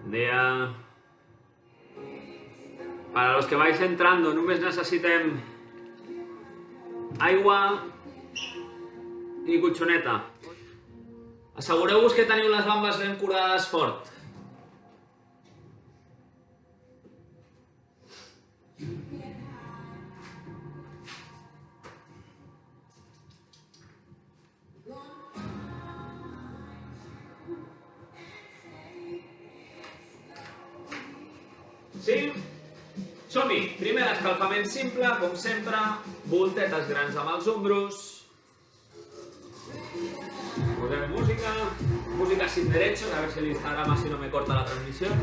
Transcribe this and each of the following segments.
Dia. Para los que vais entrando, només necessitem aigua i cotxoneta. Assegureu-vos que teniu les bambes ben curades fort. Sí? Som-hi! Primer escalfament simple, com sempre, voltetes grans amb els ombros. Posem música sin derechos, a ver si el Instagram así no me corta la transmisión.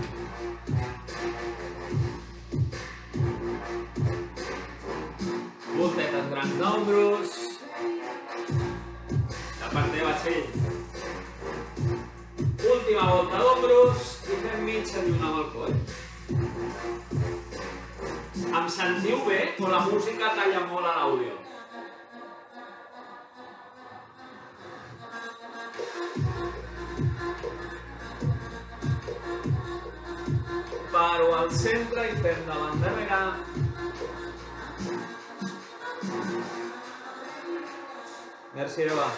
Voltetes grans d'ombros. La part de vaixell. Última volta d'ombros i fem mitja diagonal amb el coll. Em sentiu bé o la música talla molt a l'àudio? Paro al centre i fem davant darrere. Merci, Eva.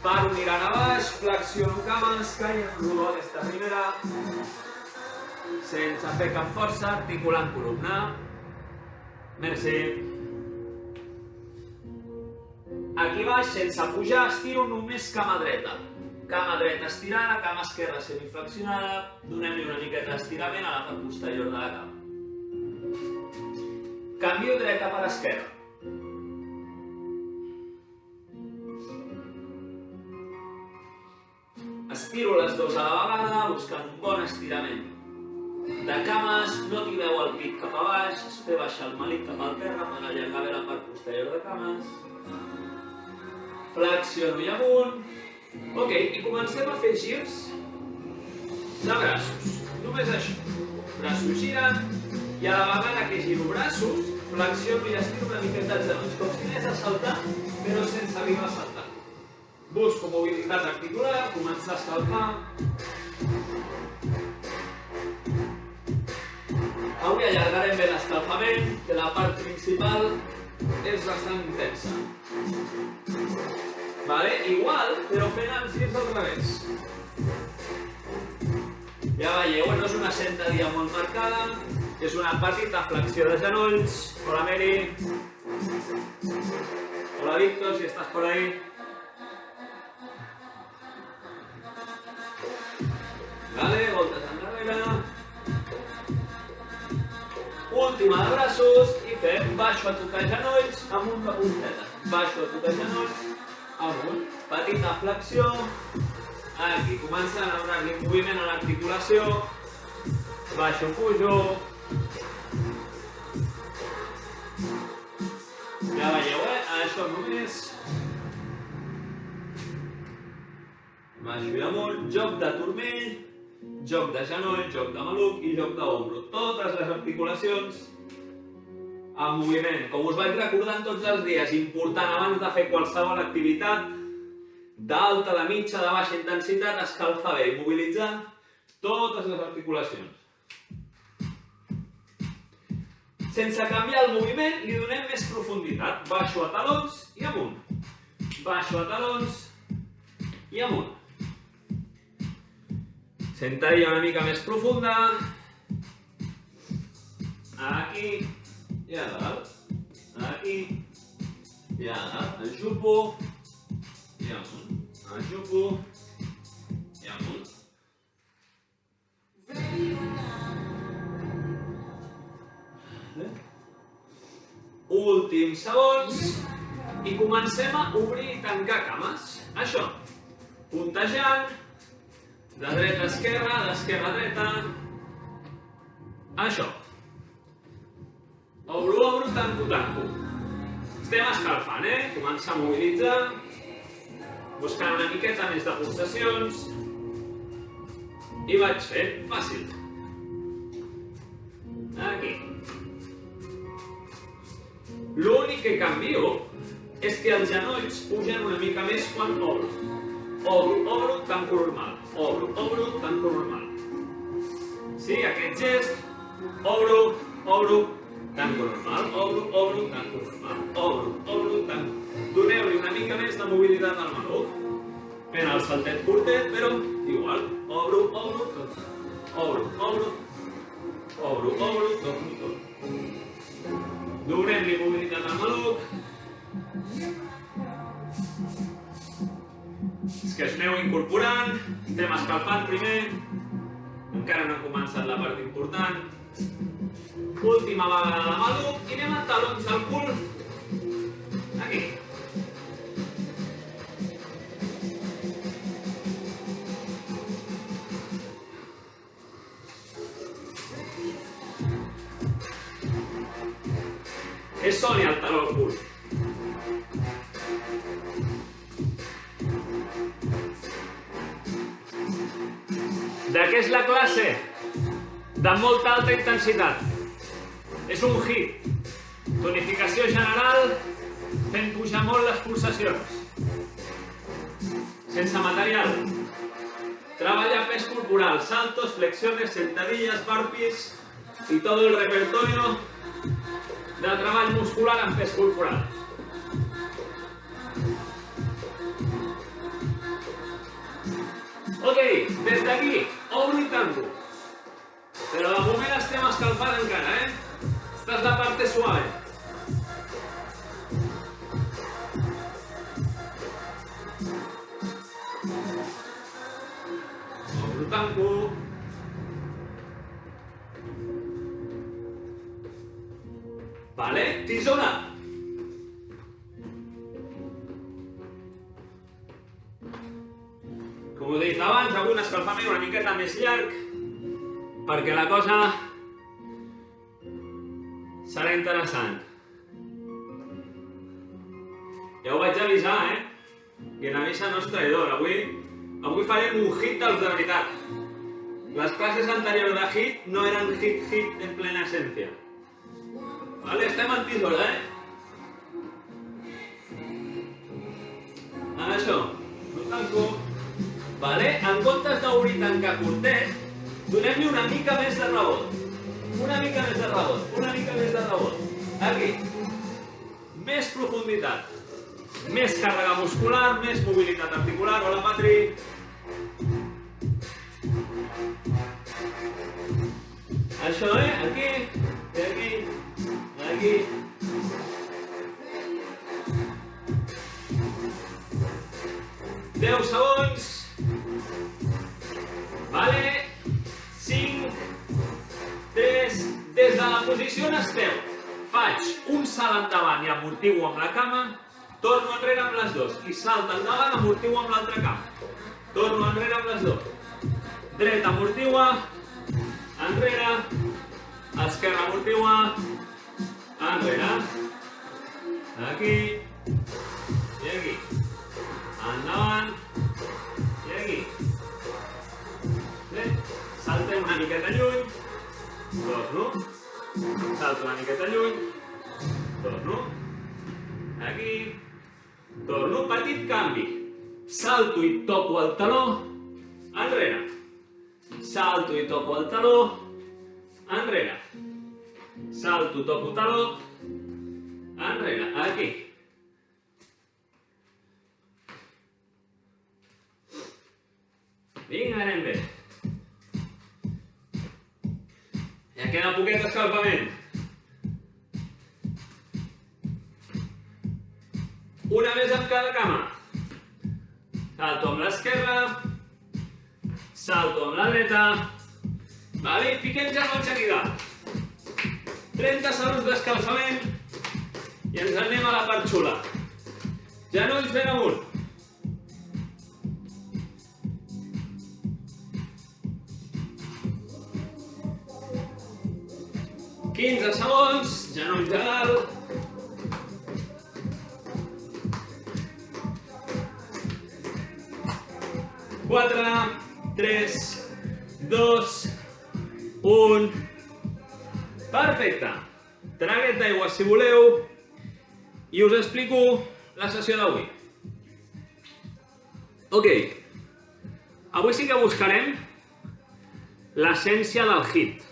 Paro mirant a baix, flexiono cames, caiem rodó aquesta primera. Sense fer cap força, articulant columna. Merci. Aquí baix, sense pujar, estiro només cama dreta. Cama dreta estirada, cama esquerra semiflexionada. Donem-li una miqueta d'estirament a la part posterior de la cama. Canvio dreta per esquerra. Estiro les dues a la vegada, buscant un bon estirament. De cames, no tireu el pit cap a baix, es fer baixar el malic cap al terra per allargar bé la part posterior de cames. Flexiono i amunt. Ok, i comencem a fer girs de braços. Només això. Braços giren i a la vegada que giro braços, flexiono i estiro una miqueta els genolls, com si anés a saltar, però sense arribar a saltar. Busco mobilitat articular, començar a escalfar. Avui allargarem bé l'escalfament, que la part principal és bastant intensa. Vale? Igual, però fent els girs al revés. Ja veieu, no és una sentadilla molt marcada, és una petita flexió de genolls. Hola, Mary. Hola, Víctor, si estàs por ahí. Vale, voltes endarrere. Última de braços i fem baixo a tocar genolls, amunt de punteta. Baixo a tocar genolls, amunt. Petita flexió. Aquí, començant a donar-li moviment a l'articulació. Baixo, pujo. Ja veieu, això només. Baixo i amunt, joc de turmell. Joc de genoll, joc de maluc i joc d'ombro. Totes les articulacions en moviment. Com us vaig recordant tots els dies, important abans de fer qualsevol activitat, d'alta, de mitja, de baixa intensitat, escalfar bé i mobilitzar totes les articulacions. Sense canviar el moviment, li donem més profunditat. Baixo a talons i amunt. Baixo a talons i amunt. Sentadilla una mica més profunda. Aquí i a dalt. Aquí i a dalt. Enxupo i amunt. Enxupo i amunt. Últims segons. I comencem a obrir i tancar cames. Això. Puntejant. De dreta a esquerra, d'esquerra a dreta. Això. Obro, tanco. Estem escalfant, Començar a mobilitzar. Buscant una miqueta més de pulsacions. I vaig fent. Fàcil. Aquí. L'únic que canvio és que els genolls pugen una mica més quan obro. Obro, tanco normal. Obro, tanco normal. Sí, aquest gest, obro, tanco normal. Obro, tanco normal. Obro, tanco. Doneu-li una mica més de mobilitat al maluc. Fent el saltet curtet, però igual. Obro, torno. Donem-li mobilitat al maluc. És que us aneu incorporant, estem escalfant primer, encara no ha començat la part important. Última vegada de maluc i anem a talons al cul. Aquí. Que soni el taló al cul. De què és la classe? De molta alta intensitat. És un hit. Tonificació general fent pujar molt les pulsacions. Sense material. Treballa pes corporal, saltos, flexiones, sentadillas, burpees y todo el repertorio de treball muscular en pes corporal. Ok, des d'aquí, obro i tanco. Però de moment estem escalfant encara, Esta és la parte suave. Obro, tanco. Vale, tisona. Com he dit abans, avui un escalfament una miqueta més llarg perquè la cosa serà interessant. Ja ho vaig avisar, I en avisa no és traïdor. Avui farem un hit dels de veritat. Les classes anteriors de hit no eren hit en plena essència. Vale, estem en tisora, Això, no tanco. Vale, en comptes d'obrir i tancar curtet, donem-li una mica més de rebot. Una mica més de rebot. Aquí. Més profunditat. Més càrrega muscular, més mobilitat articular. Hola, Patri. Això, aquí. I aquí. Aquí. 10 segons. Vale. 5, 3, des de la posició on esteu, faig un salt endavant i amortiguo amb la cama, torno enrere amb les dos, i salt endavant, amortiguo amb l'altra cama, torno enrere amb les dos, dreta amortigua, enrere, esquerra amortigua, enrere, aquí i aquí, endavant i aquí. Bé, saltem una miqueta lluny, torno, salto una miqueta lluny, torno, aquí, torno, petit canvi, salto i toco el taló, enrere, salto i toco el taló, enrere, salto, toco taló, enrere, aquí. Vinga, anem bé. Ja queda poquet escalfament. Una més amb cada cama. Salto amb l'esquerra, salto amb la dreta. Vale, fiquem genolls seguida. 30 segons d'escalfament i ens anem a la part xula. Genolls ben amunt. 15 segons, genolls a dalt. Quatre, 3, 2, 1. Perfecte. Traguet d'aigua si voleu i us explico la sessió d'avui. Ok, avui sí que buscarem l'essència del HIIT.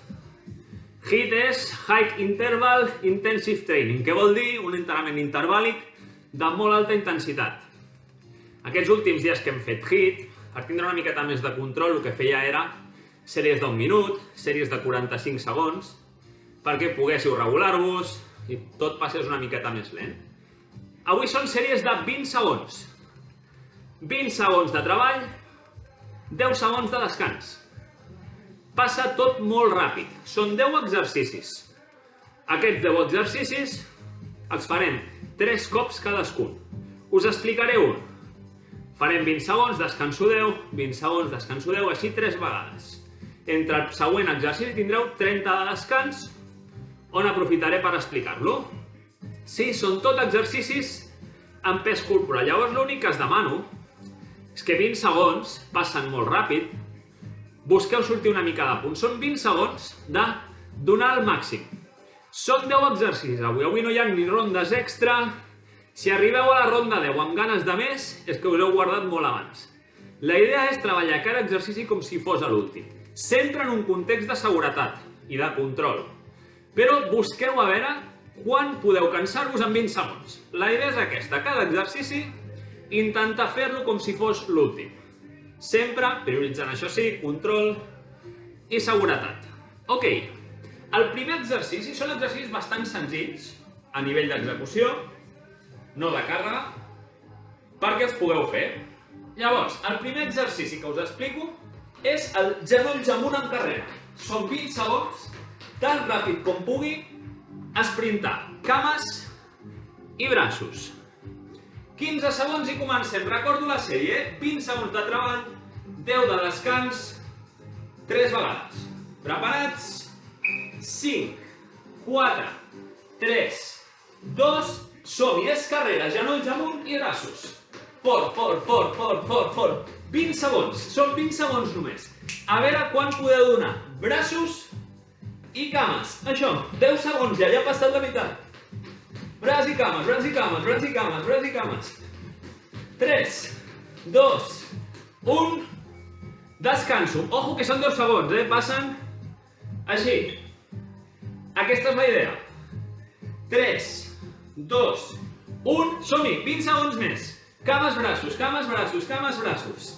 HIIT és High Interval Intensive Training, que vol dir un entrenament intervàl·lic de molt alta intensitat. Aquests últims dies que hem fet HIIT, per tindre una miqueta més de control, el que feia era sèries d'1 minut, sèries de 45 segons, perquè poguéssiu regular-vos i tot passés una miqueta més lent. Avui són sèries de 20 segons. 20 segons de treball, 10 segons de descans. Passa tot molt ràpid. Són 10 exercicis. Aquests 10 exercicis els farem 3 cops cadascun. Us explicaré un. Farem 20 segons, descanso 10, 20 segons, descanso 10, així 3 vegades. Entre el següent exercici tindreu 30 de descans, on aprofitaré per explicar-lo. Sí, són tot exercicis amb pes corporal. Llavors l'únic que us demano és que 20 segons passen molt ràpid. Busqueu sortir una mica de punt. Són 20 segons de donar el màxim. Són 10 exercicis avui. Avui no hi ha ni rondes extra. Si arribeu a la ronda 10 amb ganes de més, és que us heu guardat molt abans. La idea és treballar cada exercici com si fos l'últim. Sempre en un context de seguretat i de control. Però busqueu a veure quan podeu cansar-vos en 20 segons. La idea és aquesta. Cada exercici intentar fer-lo com si fos l'últim. Sempre prioritzant, això sí, control i seguretat. Ok, el primer exercici són exercicis bastant senzills a nivell d'execució, no de càrrega, perquè els pugueu fer. Llavors, el primer exercici que us explico és el genolls amunt en carrera. Són 20 segons, tan ràpid com pugui, esprintar cames i braços. 15 segons i comencem. Recordo la sèrie, 20 segons de treball, 10 de descans, 3 vegades. Preparats? 5, 4, 3, 2, som-hi, és carrera, genolls amunt i braços. Fort, fort, fort, fort, fort, fort. 20 segons, són 20 segons només. A veure quan podeu donar. Braços i cames. Això, 10 segons, ja ha passat la meitat. Braç i cames, braç i cames, braç i cames, braç i cames. 3, 2, 1, descanso. Ojo que són 10 segons, passen així. Aquesta és la idea. 3, 2, 1, som-hi, 20 segons més. Cames, braços, cames, braços, cames, braços.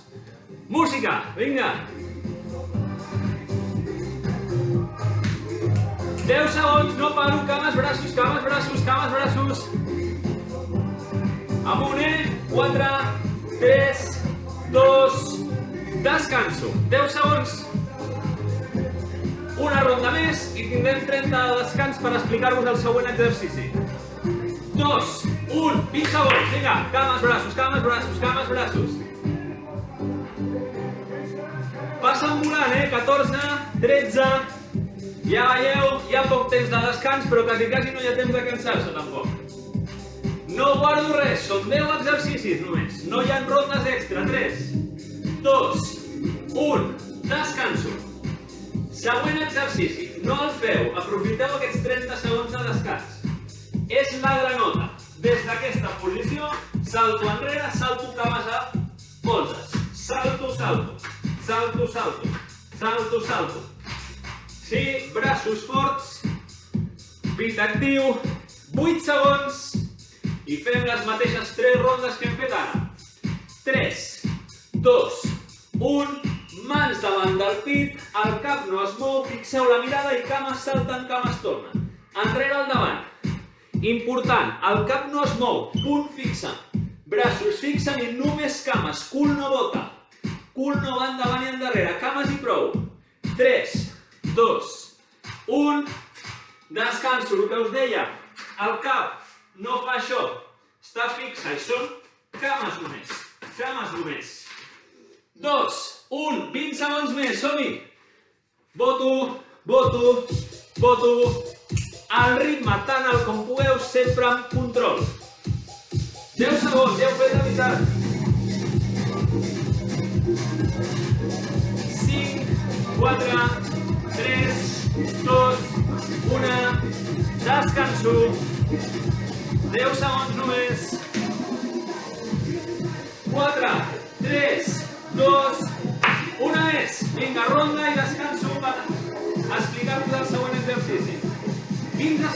Música, vinga. 10 segons, no paro, cames, braços, cames, braços, cames, braços. Amunt, 4, 3, 2, descanso. 10 segons. Una ronda més i tindrem 30 de descans per explicar-vos el següent exercici. 2, 1, 20 segons, vinga, cames, braços, cames, braços, cames, braços. Passen volant, 14, 13... Ja veieu, hi ha poc temps de descans, però quasi no hi ha temps de cansar-se tampoc. No guardo res, són 10 exercicis només. No hi ha rondes extra. 3, 2, 1, descanso. Següent exercici, no el feu, aprofiteu aquests 30 segons de descans. És la granota. Des d'aquesta posició, salto enrere, salto cames a polses. Salto, salto, salto, salto, salto, salto. Sí, braços forts, pit actiu, 8 segons i fem les mateixes 3 rondes que hem fet ara. 3, 2, 1, mans davant del pit, el cap no es mou, fixeu la mirada i cames salten, cames tornen. Enrere al davant. Important, el cap no es mou, punt fixe. Braços fixen i només cames, cul no bota. Cul no va endavant i endarrere, cames i prou. 3, 2, 1, descanso, el que us deia, el cap no fa això, està fixa i són cames només, 2, 1, 20 segons més, som-hi, boto, boto, boto, al ritme tan alt com pugueu, sempre amb control, 10 segons, ja heu fet la meitat, 5, 4, 3, 2, 1, descanso, 10 segons només,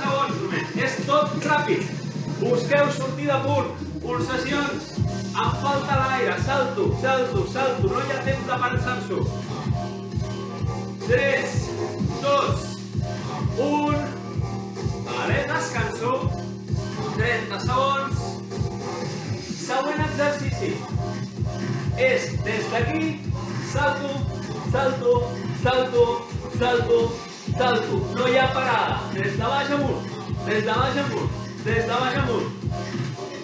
segons només. És tot ràpid. Busqueu sortir de punt. Pulsacions. Em falta l'aire. Salto, salto, salto. No hi ha temps de pensar-s'ho. 3, 2, 1. Vale, descanso. 30 segons. Següent exercici. És des d'aquí, salto, salto, salto, salto, salto. No hi ha parada. Des de baix amunt, des de baix amunt, des de baix amunt.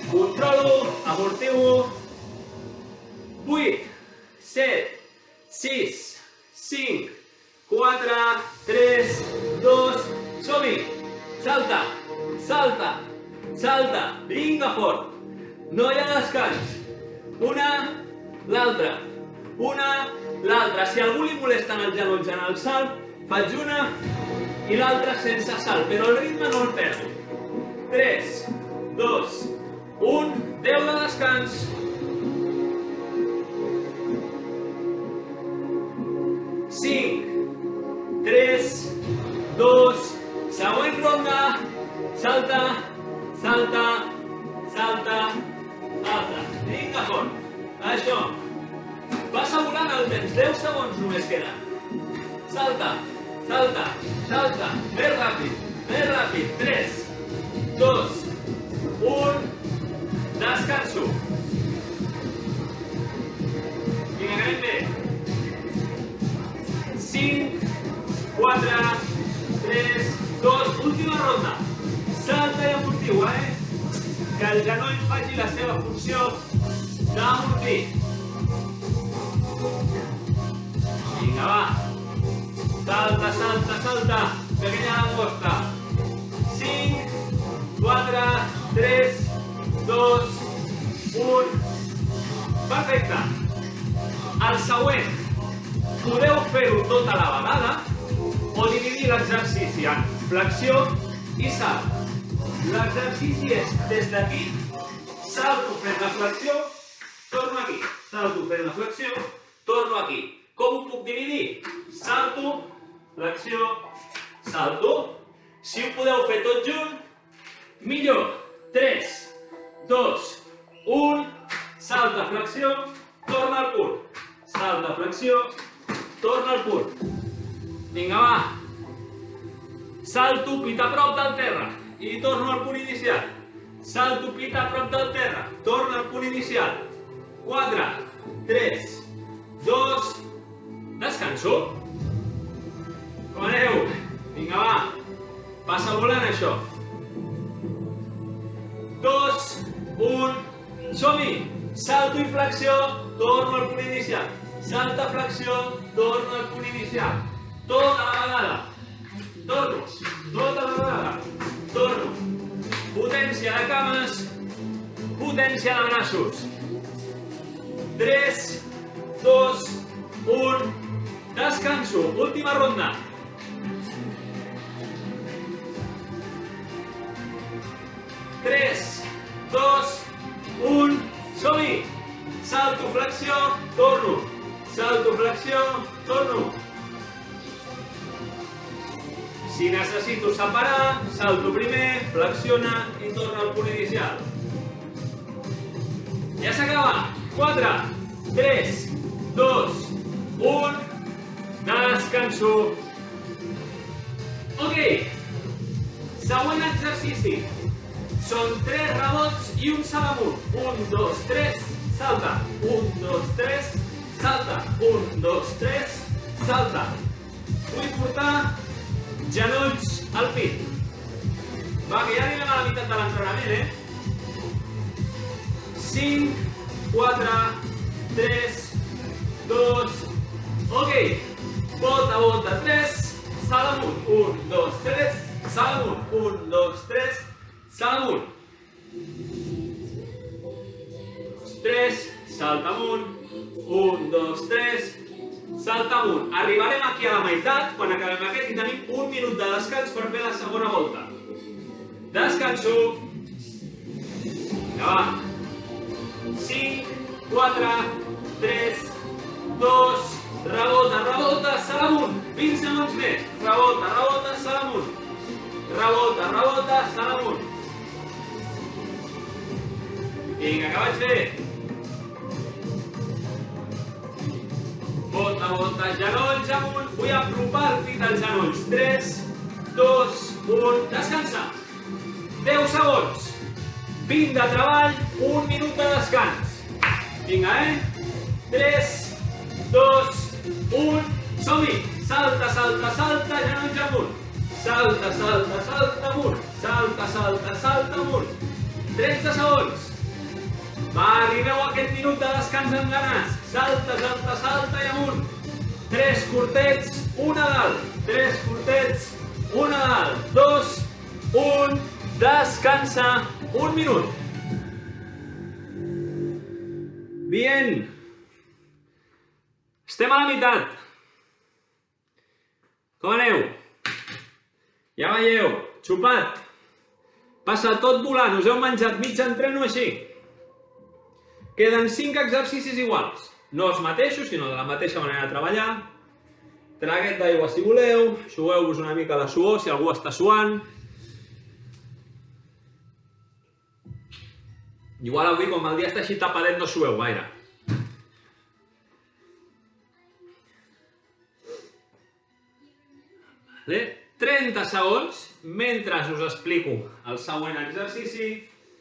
Controlo, amortigo. 8, 7, 6, 5, 4, 3, 2, som-hi. Salta, salta, salta. Vinga fort. No hi ha descans. Una, l'altra. Una, l'altra. Si a algú li molesten els genolls en el salt, faig una i l'altra sense salt, però el ritme no el perdo. 3, 2, 1, 10 de descans. 5, 3, 2, següent ronda. Salta, salta, salta, salta. Vinga fort. Això. Passa volant el temps. 10 segons només queden. Salta, salta, salta. Més ràpid, més ràpid. 3, 2, 1. Descanso. Vinga, anem bé. 5, 4, 3, 2. Última ronda. Salta i amortigua, que el genoll faci la seva funció d'amortir. Vinga, va. Salta, salta, salta. Pequeña langosta. 5, 4, 3, 2, 1. Perfecte. El següent. Podeu fer-ho tota la vegada o dividir l'exercici en flexió i salt. L'exercici és des d'aquí, salto fent la flexió, torno aquí. Salto fent la flexió, torno aquí. Com ho puc dividir? Salto, flexió, salto. Si ho podeu fer tot junt, millor. 3, 2, 1, salta, flexió, torna al punt. Salta, flexió, torna al punt. Vinga, va. Salto, pit a prop del terra. I torno al punt inicial. Salto, pit a prop del terra. Torno al punt inicial. 4, 3, 2, descanso. Com aneu? Vinga, va. Passa volant això. 2, 1, som-hi. Salto i flexió, torno al punt inicial. Salta, flexió, torno al punt inicial. Tota la vegada. Torno, tota la vegada. Torno. Potència de cames, potència de braços. 3, 2, 1, descanso. Última ronda. 3, 2, 1, som-hi. Salto, flexió, torno. Salto, flexió, torno. Si necessito separar, salto primer, flexiona i torna al punt inicial. Ja s'acaba. 4, 3, 2, 1, descanso. Ok, següent exercici. Són 3 rebots i un salt amunt. 1, 2, 3, salta. 1, 2, 3, salta. 1, 2, 3, salta. Vull portar genolls al pit. Va, que ja arribem a la meitat de l'entrenament, 5, 4, 3, 2, ok. Volta, volta, 3, salt amunt. 1, 2, 3, salt amunt. 1, 2, 3, salt amunt. 3, salta amunt. 1, 2, 3, salta amunt. Arribarem aquí a la meitat, quan acabem aquest, i tenim un minut de descans per fer la segona volta. Descanso. Vinga, va. 5, 4, 3, 2, rebota, rebota, salt amunt. 20 segons més. Rebota, rebota, salt amunt. rebota, rebota, salt amunt. Vinga, que vaig bé. Bota, bota, genolls amunt. Vull apropar el pit als genolls. 3, 2, 1, descansa. 10 segons. 20 de treball, 1 minut de descans. Vinga, 3, 2, 1, som-hi! Salta, salta, salta, genolls amunt. Salta, salta, salta amunt. Salta, salta, salta amunt. 30 segons. Va, arribeu a aquest minut de descans amb ganes. Salta, salta, salta i amunt. 3 curtets, 1 a dalt. 3 curtets, 1 a dalt. 2, 1, descansa. 1 minut. Bien. Estem a la meitat. Com aneu? Ja veieu, xupat. Passa tot volant, us heu menjat mig entreno així. Queden 5 exercicis iguals. No els mateixos, sinó de la mateixa manera de treballar. Traguet d'aigua si voleu, eixugueu-vos una mica la suor si algú està suant. Igual avui, com el dia està així tapadet, no sueu gaire. Vale? 30 segons, mentre us explico el següent exercici,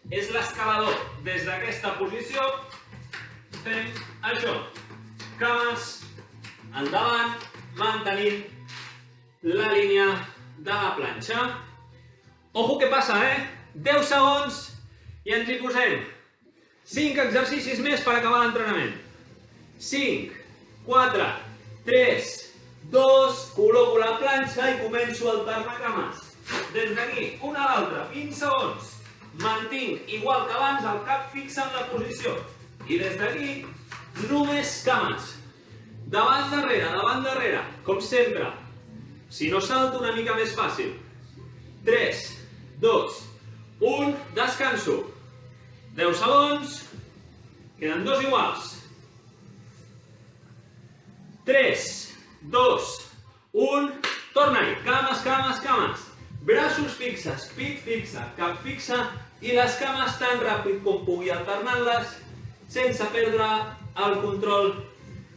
és l'escalador. Des d'aquesta posició fem això. Cames endavant, mantenint la línia de la planxa. Ojo que passa, 10 segons i ens hi posem. 5 exercicis més per acabar l'entrenament. 5, 4, 3, 2, col·loco la planxa i començo a alternar cames. Des d'aquí, una a l'altra, 20 segons. Mantinc, igual que abans, el cap fixa en la posició. I des d'aquí, només cames. Davant darrere, com sempre. Si no salto, una mica més fàcil. 3, 2, 1, descanso. 10 segons, queden 2 iguals. 3, 2, 1, torna-hi. Cames, cames, cames. Braços fixes, pit fixa, cap fixa i les cames tan ràpid com pugui alternant-les sense perdre el control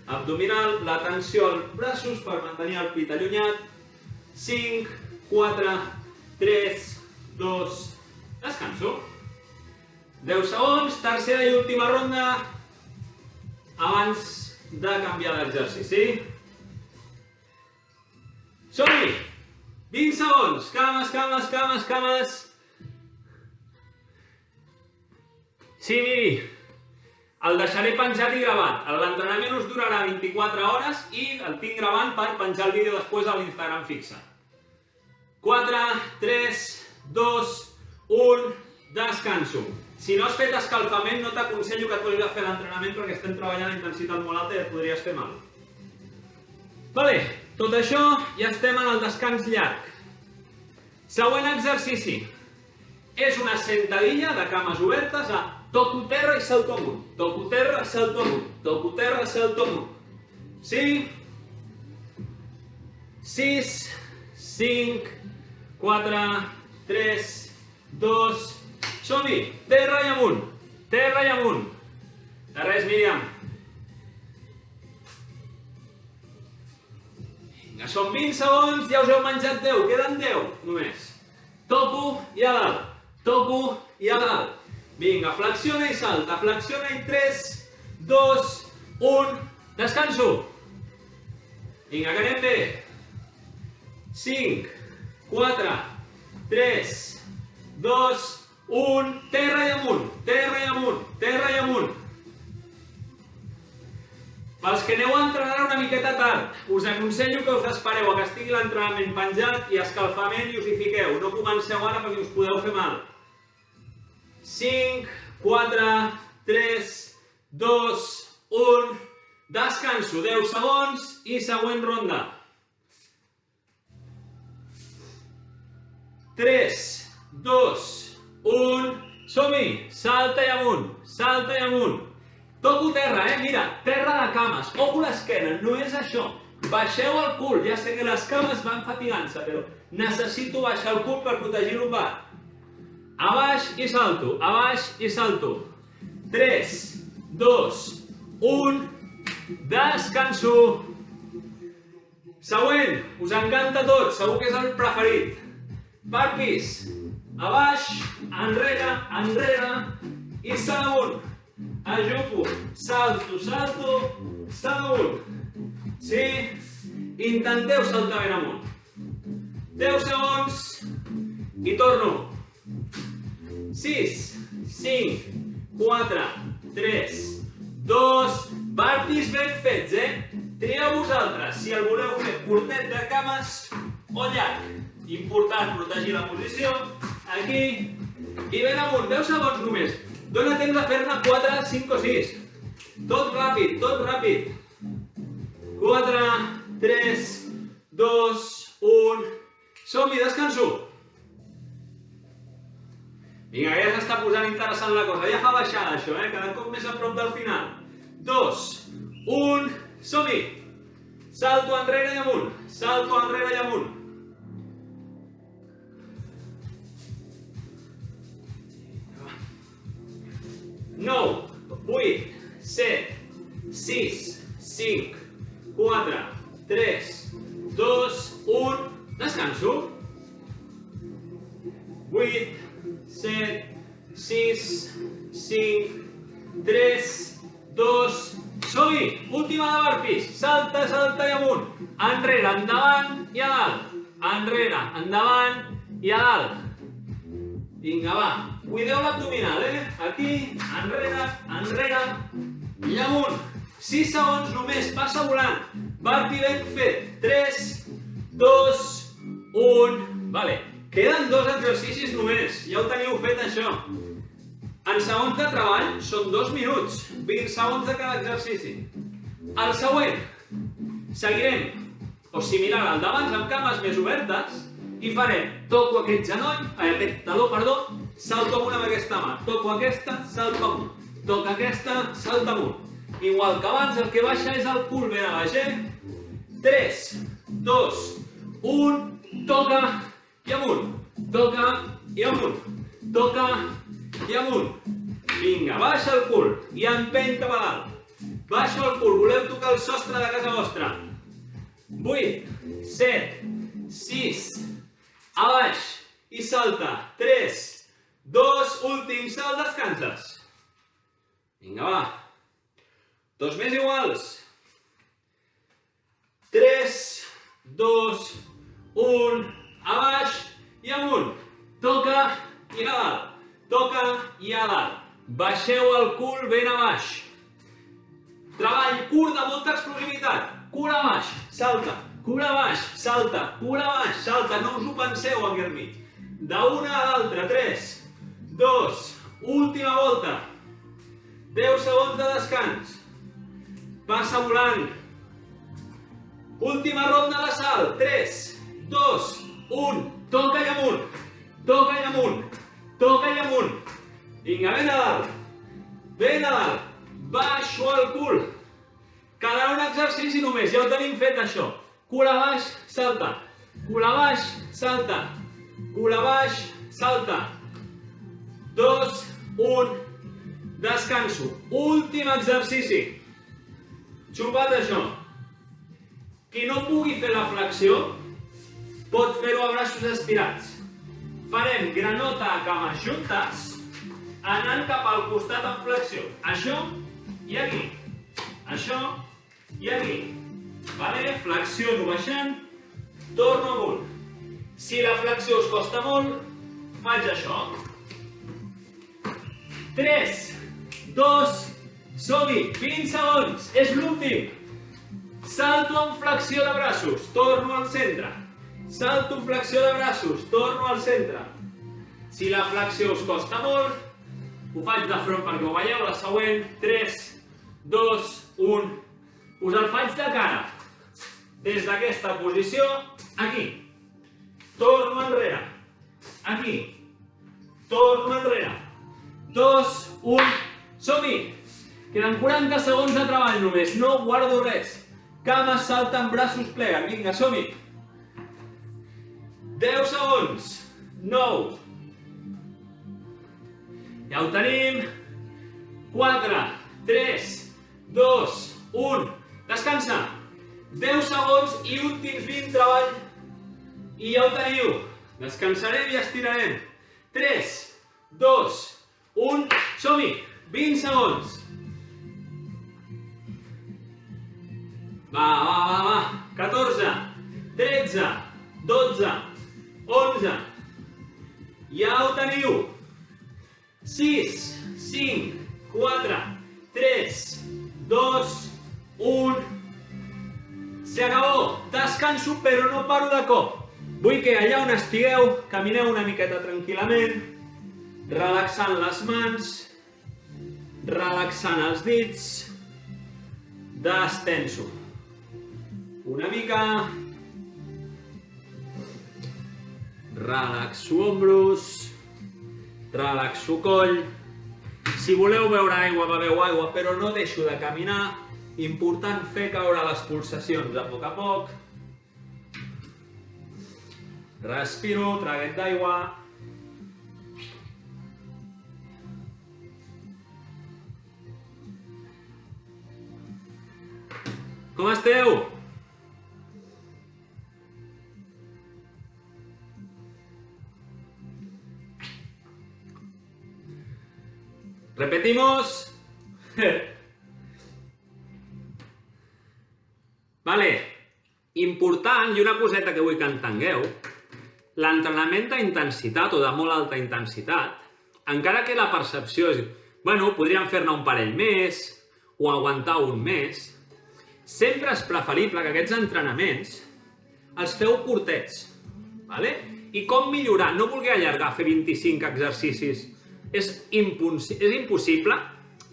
abdominal, la tensió als braços per mantenir el pit allunyat. 5, 4, 3, 2, descanso. 10 segons, tercera i última ronda abans de canviar d'exercici. Som-hi! 20 segons, cames, cames, cames, cames. Sí, miri, el deixaré penjat i gravat. L'entrenament us durarà 24 hores i el tinc gravant per penjar el vídeo després a l'Instagram fixa. 4, 3, 2, 1, descanso. Si no has fet escalfament, no t'aconsello que et posis a fer l'entrenament perquè estem treballant a intensitat molt alta i et podries fer mal. Vale, tot això ja estem en el descans llarg. Següent exercici. És una sentadilla de cames obertes a toco terra i salto amunt. Toco terra, salto amunt. Toco terra, salto amunt. 6, 5, 4, 3, 2, som-hi! Terra i amunt! Terra i amunt! De res, Míriam. Vinga, són 20 segons, ja us heu menjat 10, queden 10 només. Toco i a dalt, toco i a dalt. Vinga, flexiona i salta, flexiona i 3, 2, 1, descanso. Vinga, que anem bé. 5, 4, 3, 2, 1, terra i amunt, terra i amunt, terra i amunt. Pels que aneu a entrenar una miqueta tard, us aconsello que us espereu a que estigui l'entrenament penjat i escalfament i us hi fiqueu. No comenceu ara perquè us podeu fer mal. 5, 4, 3, 2, 1, descanso, 10 segons i següent ronda. 3, 2, 1, som-hi! Salta i amunt, salta i amunt. Toco terra, mira, terra de cames. Ojo l'esquena, no és això. baixeu el cul. Ja sé que les cames van fatigant-se, però necessito baixar el cul per protegir l'umbar. A baix i salto, a baix i salto. 3, 2, 1, descanso. Següent, us encanta tot, segur que és el preferit. Burpees, a baix, enrere, enrere i salt amunt. Ajupo, salto, salto, salt amunt. Sí, intenteu saltar ben amunt. 10 segons i torno. 6, 5, 4, 3, 2, burpees ben fets, Trieu vosaltres si el voleu fer curtet de cames o llarg. Important protegir la posició, aquí i ben amunt, 10 segons només. Dóna temps de fer-ne 4, 5 o 6. Tot ràpid, tot ràpid. 4, 3, 2, 1... Som-hi, descanso. Vinga, ja s'està posant interessant la cosa. Ja fa baixada això, cada cop més a prop del final. 2, 1, som-hi. Salto enrere i amunt. Salto enrere i amunt. 9, 8, 7, 6, 5, 4, 3, 2, 1... Descanso. 8, 7, 6, 5, 3, 2... Som-hi! Última de burpees. Salta, salta i amunt. Enrere, endavant i a dalt. Enrere, endavant i a dalt. Vinga, va. Cuideu l'abdominal, Aquí, enrere, enrere i amunt. 6 segons només, passa volant. Burpee ben fet. 3, 2, 1... Vale. Queden 2 exercicis només. Ja ho teniu fet, això. En segons de treball són 2 minuts, 20 segons de cada exercici. El següent, seguirem, o similar al d'abans, amb cames més obertes, i farem, toco aquest taló, salto amunt amb aquesta mà, toco aquesta, salto amunt, toco aquesta, salto amunt. Igual que abans, el que baixa és el cul ben a baix, 3, 2, 1, toca i amunt, toca i amunt, toca i amunt. Vinga, baixa el cul i empeny cap a dalt. Baixa el cul, voleu tocar el sostre de casa vostra. 8, 7, 6, a baix i salta. 3, 2, últim salt, descanses. Vinga, va. 2 més iguals. 3, 2, 1, a baix i amunt. Toca i a dalt. Toca i a dalt. Baixeu el cul ben a baix. Treball curt de molta explosivitat. Cul a baix, salta. Cul a baix, salta. Cul a baix, salta. No us ho penseu aquí al mig. D'una a l'altra. 3, 2, última volta. 10 segons de descans. Passa volant. Última ronda de salt. 3, 2, 1. Toca i amunt. Toca i amunt. Toca i amunt. Vinga, ben a dalt. Ben a dalt. Baixo el cul. Quedarà un exercici només, ja ho tenim fet això. Cul a baix, salta. Cul a baix, salta. Cul a baix, salta. 2, 1, descanso. Últim exercici. Xupat això. Qui no pugui fer la flexió, pot fer-ho a braços estirats. Farem granota a cames juntes, anant cap al costat en flexió. Això i aquí. Això i aquí. Vale? Flexiono baixant, torno amunt. Si la flexió us costa molt, faig això. 3, 2, som-hi, 20 segons, és l'últim. Salto en flexió de braços, torno al centre. Salto en flexió de braços, torno al centre. Si la flexió us costa molt, ho faig de front perquè ho veieu, la següent. 3, 2, 1. Us el faig de cara. Des d'aquesta posició, aquí. Torno enrere. Aquí. Torno enrere. 2, 1. Som-hi! Queden 40 segons de treball només, no guardo res. cames salten, braços pleguen. Vinga, som-hi. 10 segons. 9. Ja ho tenim. 4, 3, 2, 1. Descansa. 10 segons i últims 20 treball. I ja ho teniu. Descansarem i estirarem. 3, 2, 1. Som-hi. 20 segons. Va. 14, 13, 12, 11. Ja ho teniu. 6, 5, 4, 3, 2, 1. Se acabó. Descanso, però no paro de cop. Vull que allà on estigueu, camineu una miqueta tranquil·lament, relaxant les mans, relaxant els dits. Destenso. Una mica. Relaxo ombros. Relaxo coll. Si voleu beure aigua, beveu aigua, però no deixo de caminar. Important fer caure les pulsacions a poc. Respiro, traguet d'aigua. Com esteu? Repetimos. Vale. Important, i una coseta que vull que entengueu, l'entrenament d'intensitat o de molt alta intensitat, encara que la percepció és, bueno, podríem fer-ne un parell més o aguantar un més, sempre és preferible que aquests entrenaments els feu curtets. Vale? I com millorar? No voler allargar, fer 25 exercicis. És impossible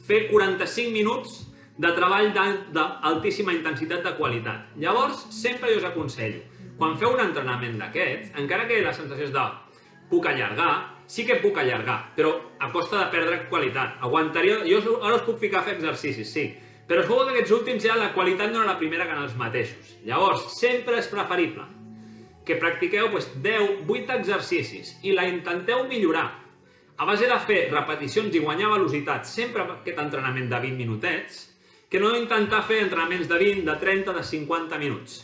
fer 45 minuts de treball d'altíssima intensitat de qualitat. Llavors, sempre jo us aconsello, quan feu un entrenament d'aquests, encara que la sensació és de puc allargar, sí que puc allargar, però a costa de perdre qualitat. Aguantaria, jo ara us puc ficar a fer exercicis, sí, però segur que aquests últims ja la qualitat no era la primera que en els mateixos. Llavors, sempre és preferible que practiqueu 10, 8 exercicis i la intenteu millorar a base de fer repeticions i guanyar velocitat sempre aquest entrenament de 20 minutets, que no intentar fer entrenaments de 20, de 30, de 50 minuts.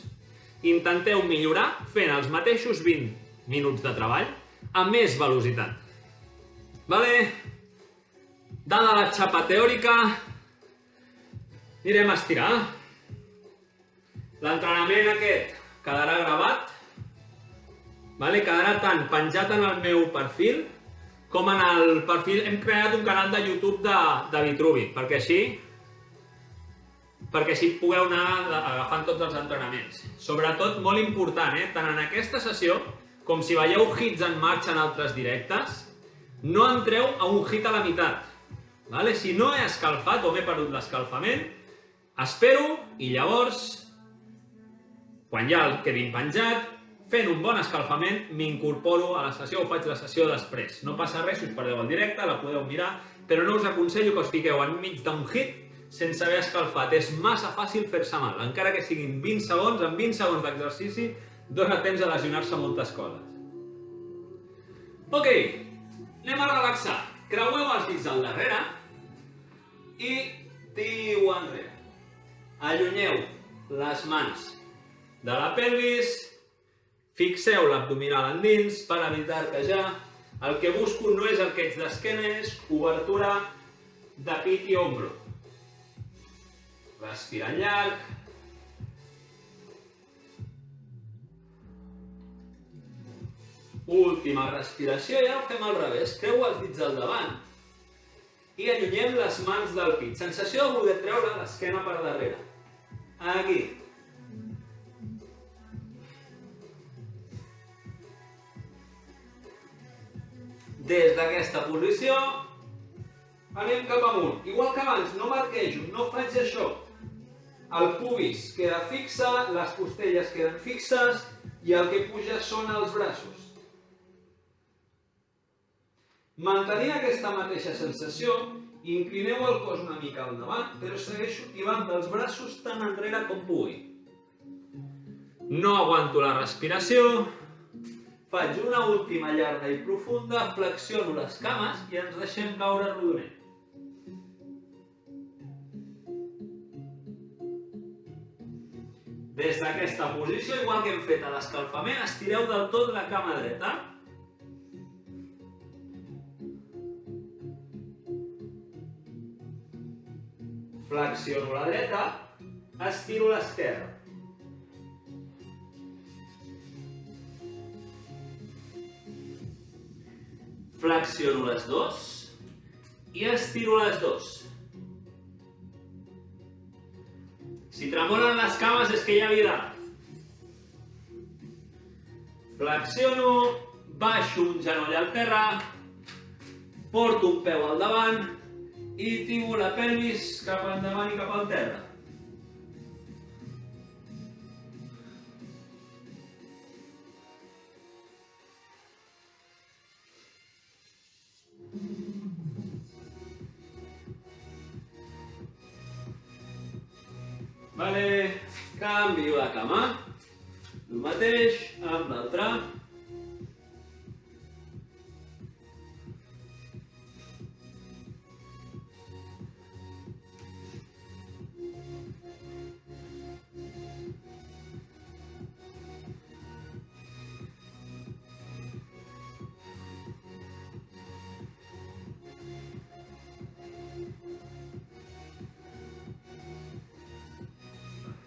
Intenteu millorar fent els mateixos 20 minuts de treball amb més velocitat. Vale? Dada la xapa teòrica, anirem a estirar. L'entrenament aquest quedarà gravat, quedarà tant penjat en el meu perfil com en el perfil. Hem creat un canal de YouTube de Vitruvi, perquè així pugueu anar agafant tots els entrenaments. Sobretot, molt important, tant en aquesta sessió com si veieu hits en marxa en altres directes, no entreu a un hit a la meitat. Si no he escalfat o m'he perdut l'escalfament, espero i llavors, quan ja el quedi penjat, fent un bon escalfament, m'incorporo a la sessió o faig la sessió després. No passa res si us perdeu el directe, la podeu mirar, però no us aconsello que us fiqueu enmig d'un hit sense haver escalfat. És massa fàcil fer-se mal, encara que siguin 20 segons, en 20 segons d'exercici, dona temps a lesionar-se moltes coses. Ok, anem a relaxar. Creueu els dits al darrere i tiu enrere. Allunyeu les mans de la pelvis, fixeu l'abdominal endins per evitar arquejar. El que busco no és arqueig d'esquena, és obertura de pit i ombro. Respirant llarg. Última respiració i ara ho fem al revés. Creu els dits al davant i allunyem les mans del pit. Sensació de voler treure l'esquena per darrere. Aquí. Des d'aquesta posició anem cap amunt. Igual que abans, no marquejo, no faig això. El pubis queda fixe, les costelles queden fixes i el que puja són els braços. Mantenint aquesta mateixa sensació, inclineu el cos una mica al davant, però segueixo tibant dels braços tan enrere com pugui. No aguanto la respiració. Faig una última llarga i profunda, flexiono les cames i ens deixem caure rodonet. Des d'aquesta posició, igual que hem fet a l'escalfament, estireu del tot la cama dreta. Flexiono la dreta, estiro l'esquerra. Flexiono les dues i estiro les dues. Si tremolen les cames és que hi ha vida. Flexiono, baixo un genoll al terra, porto un peu al davant i tiro la pelvis cap endavant i cap al terra. Vale, canvio la cama. El mateix amb l'altra.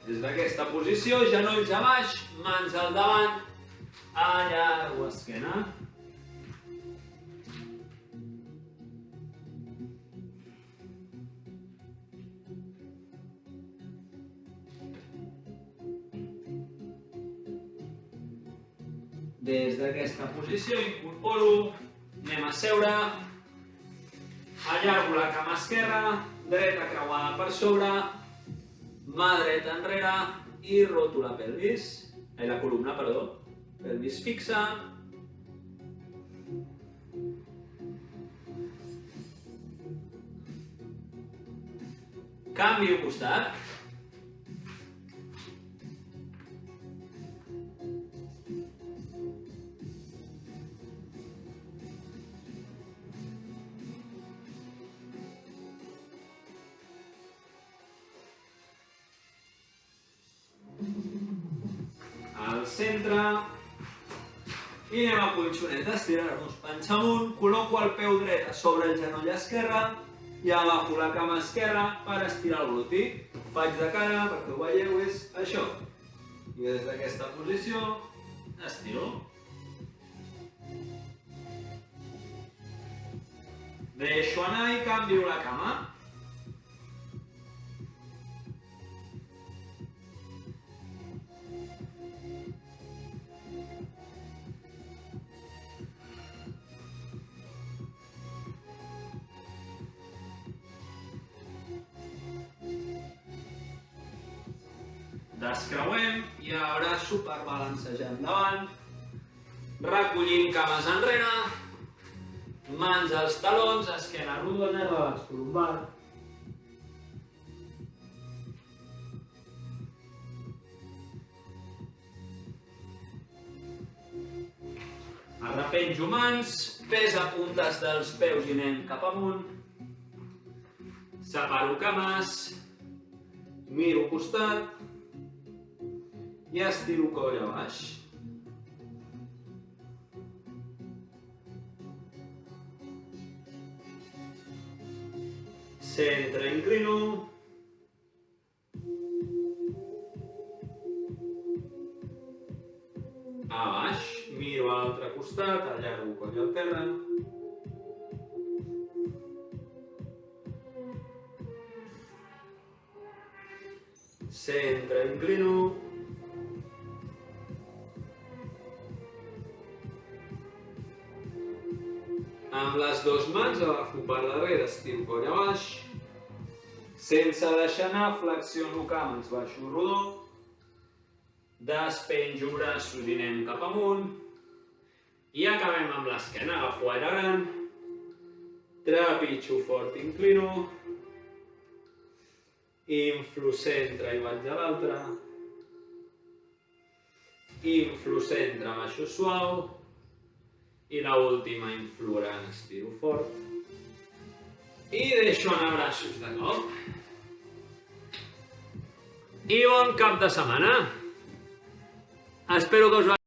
Des d'aquesta posició, genolls a baix, mans al davant, allargo esquena. Des d'aquesta posició incorporo, anem a seure, allargo la cama esquerra, dreta creuada per sobre, mà dreta enrere i roto la pelvis, la columna, perdó, pelvis fixa. Canvio costat. Centre i anem a punxonet, estirar-nos panxa amunt, col·loco el peu dret sobre el genoll esquerre i agafo la cama esquerra per estirar el gluti. Faig de cara, perquè ho veieu, és això. I des d'aquesta posició estiro. Deixo anar i canvio la cama. Descreuem i abraço per balancejar endavant, recollint cames enrere, mans als talons, esquena rodona, relax lumbar. Arrepenjo mans, pes a puntes dels peus i anem cap amunt. Separo cames, miro costat, i estiro coll a baix. Centre, inclino. A baix, miro a l'altre costat, allargo coll al terra. Centre, inclino. Amb les dues mans agafo per darrere, estiro coll a baix. Sense deixar anar, flexiono cames, baixo rodó. Despenjo braços i anem cap amunt. I acabem amb l'esquena, agafo aire gran. Trepitjo fort, inclino. Inflo centre i vaig a l'altre. inflo centre, baixo suau. I l'última inflorant, estiro fort. I deixo anar braços de cop. I bon cap de setmana. Espero que us